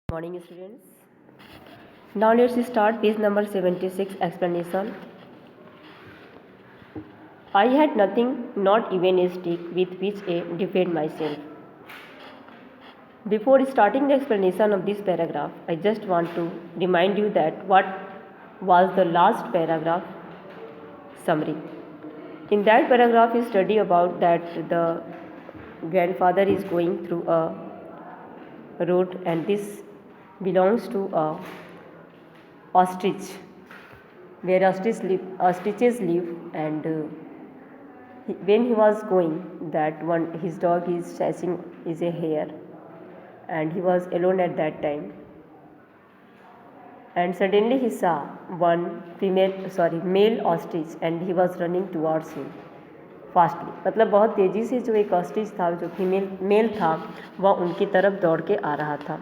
Morning students. Now let's start page number 76 explanation. I had nothing, not even a stick with which to defend myself. Before starting the explanation of this paragraph, I just want to remind you that what was the last paragraph summary. In that paragraph we study about that the grandfather is going through a road and this belongs to a ostrich, where ostriches live, and when he was going, that one his dog is chasing is a hare, and he was alone at that time, and suddenly he saw one male ostrich and he was running towards him fastly. मतलब बहुत तेज़ी से जो एक ostrich था, जो mail था, वह उनकी तरफ दौड़ के आ रहा था.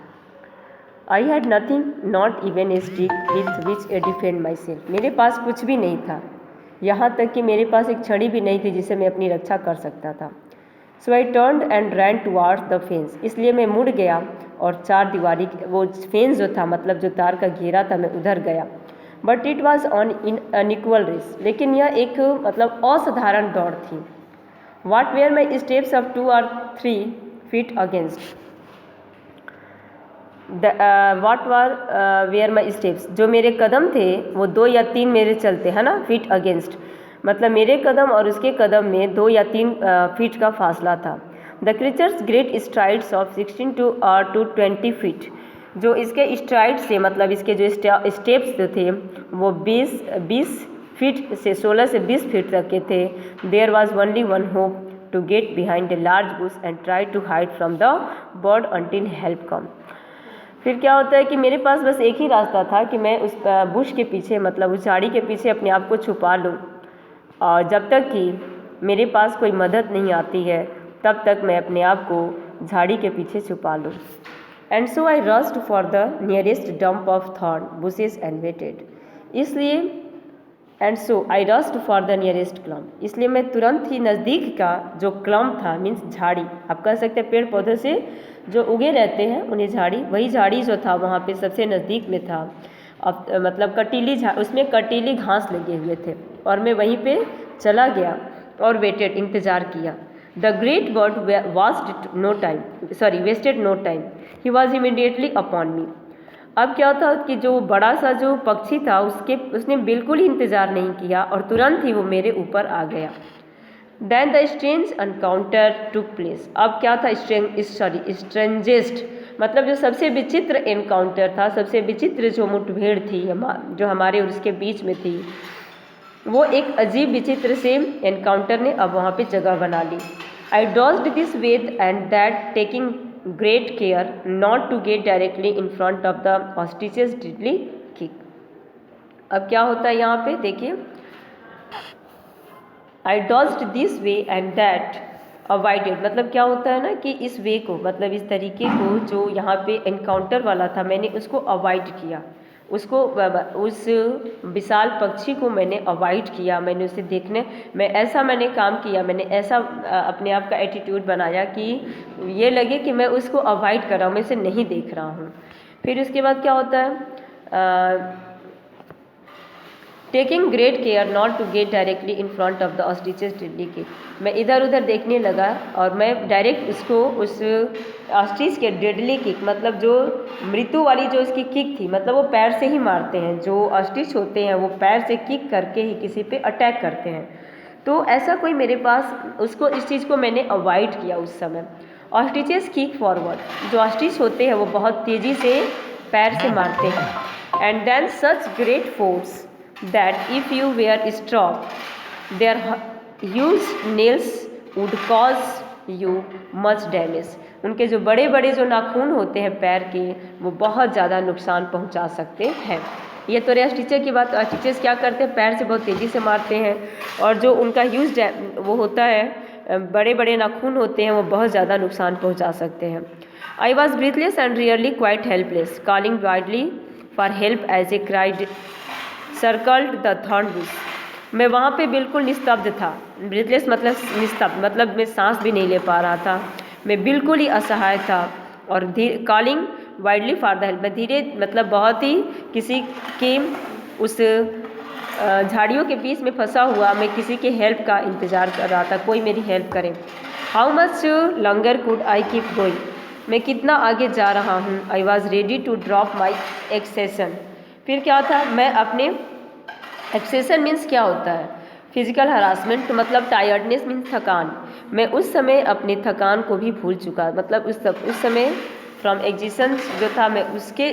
I had nothing, not even a stick with which a defend my self. मेरे पास कुछ भी नहीं था, यहाँ तक कि मेरे पास एक छड़ी भी नहीं थी जिससे मैं अपनी रक्षा कर सकता था. So I turned and ran towards the fence. इसलिए मैं मुड़ गया और चार दीवारी वो फेंस जो था, मतलब जो तार का घेरा था, मैं उधर गया. But it was on in unequal race. लेकिन यह एक मतलब असाधारण दौड़ थी. What were my steps of 2 or 3 feet against what were were my steps. जो मेरे कदम थे वो 2 या 3 मेरे चलते है ना, फीट अगेंस्ट, मतलब मेरे कदम और उसके कदम में 2 या 3 फीट का फासला था. The creatures great strides of 16 to 20 feet. जो इसके स्ट्राइड से मतलब इसके जो स्टेप्स थे वो 20 फीट से 16 से 20 फीट तक के थे. There was only one hope to get behind a large bush and try to hide from the bird until help come. फिर क्या होता है कि मेरे पास बस एक ही रास्ता था कि मैं उस बुश के पीछे, मतलब उस झाड़ी के पीछे अपने आप को छुपा लूँ, और जब तक कि मेरे पास कोई मदद नहीं आती है तब तक मैं अपने आप को झाड़ी के पीछे छुपा लूँ. And so I rushed for the nearest dump of thorn bushes and waited. इसलिए and so I rushed for the nearest clump. इसलिए मैं तुरंत ही नज़दीक का जो क्लम्प था, मीन्स झाड़ी, आप कह सकते हैं पेड़ पौधों से जो उगे रहते हैं उन्हें झाड़ी, वही झाड़ी जो था वहाँ पे सबसे नज़दीक में था. अब मतलब उसमें कटीली घास लगे हुए थे, और मैं वहीं पे चला गया और वेटेड, इंतज़ार किया. The great bird wasted no time. He was immediately upon me. अब क्या था कि जो बड़ा सा जो पक्षी था उसने बिल्कुल ही इंतज़ार नहीं किया और तुरंत ही वो मेरे ऊपर आ गया. Then the strange encounter took place. अब क्या था, स्ट्रेंजेस्ट मतलब जो सबसे विचित्र एनकाउंटर था, सबसे विचित्र जो मुठभेड़ थी जो हमारे और उसके बीच में थी, वो एक अजीब विचित्र से एनकाउंटर ने अब वहाँ पे जगह बना ली. I dodged this with and that, taking great care not to get directly in front of the ostrich's deadly kick. अब क्या होता है यहाँ पे देखिए, I dodged this way and that avoided. मतलब क्या होता है ना कि इस वे को, मतलब इस तरीके को जो यहाँ पे एनकाउंटर वाला था, मैंने उसको अवॉइड किया, उसको उस विशाल पक्षी को मैंने अवॉइड किया. मैंने उसे मैंने काम किया, मैंने ऐसा अपने आप का एटीट्यूड बनाया कि ये लगे कि मैं उसको अवॉइड कर रहा हूँ, मैं इसे नहीं देख रहा हूँ. फिर उसके बाद क्या होता है, taking great care not to get directly in front of the ostrich's deadly kick. मैं इधर उधर देखने लगा और मैं डायरेक्ट उस ऑस्ट्रिच के डेडली किक, मतलब जो मृत्यु वाली जो उसकी किक थी, मतलब वो पैर से ही मारते हैं, जो ऑस्ट्रिच होते हैं वो पैर से किक करके ही किसी पे अटैक करते हैं. तो ऐसा कोई मेरे पास, उसको इस चीज़ को मैंने अवॉइड किया उस समय. Ostriches kick forward. जो ऑस्ट्रिच होते हैं वो बहुत तेज़ी से पैर से मारते हैं. And then such great force that if you were strong, their huge nails would cause you much damage. उनके जो बड़े बड़े जो नाखून होते हैं पैर के, वो बहुत ज़्यादा नुकसान पहुंचा सकते हैं. ये तो रहा टीचर की बात. टीचर्स क्या करते हैं, पैर से बहुत तेज़ी से मारते हैं, और जो उनका ह्यूज वो होता है, बड़े बड़े नाखून होते हैं, वो बहुत ज़्यादा नुकसान पहुँचा सकते हैं. I was breathless and nearly quite helpless, calling widely for help as a cried circled the thorn bush. मैं वहाँ पे बिल्कुल निस्तब्ध था. ब्रीथलेस मतलब निस्तब्ध, मतलब मैं सांस भी नहीं ले पा रहा था. मैं बिल्कुल ही असहाय था और calling widely for the help, मैं धीरे मतलब बहुत ही किसी के उस झाड़ियों के बीच में फंसा हुआ मैं किसी के हेल्प का इंतज़ार कर रहा था, कोई मेरी हेल्प करे। How much longer could I keep going, मैं कितना आगे जा रहा हूँ। I was ready to drop my exertion, फिर क्या था, मैं अपने एक्सेशन मीन्स क्या होता है, फिजिकल हरासमेंट, मतलब टायर्डनेस मीन्स थकान, मैं उस समय अपनी थकान को भी भूल चुका, मतलब उस समय फ्रॉम एग्जिस्टेंस जो था मैं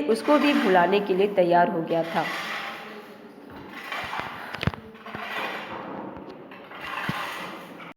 उसको भी भुलाने के लिए तैयार हो गया था।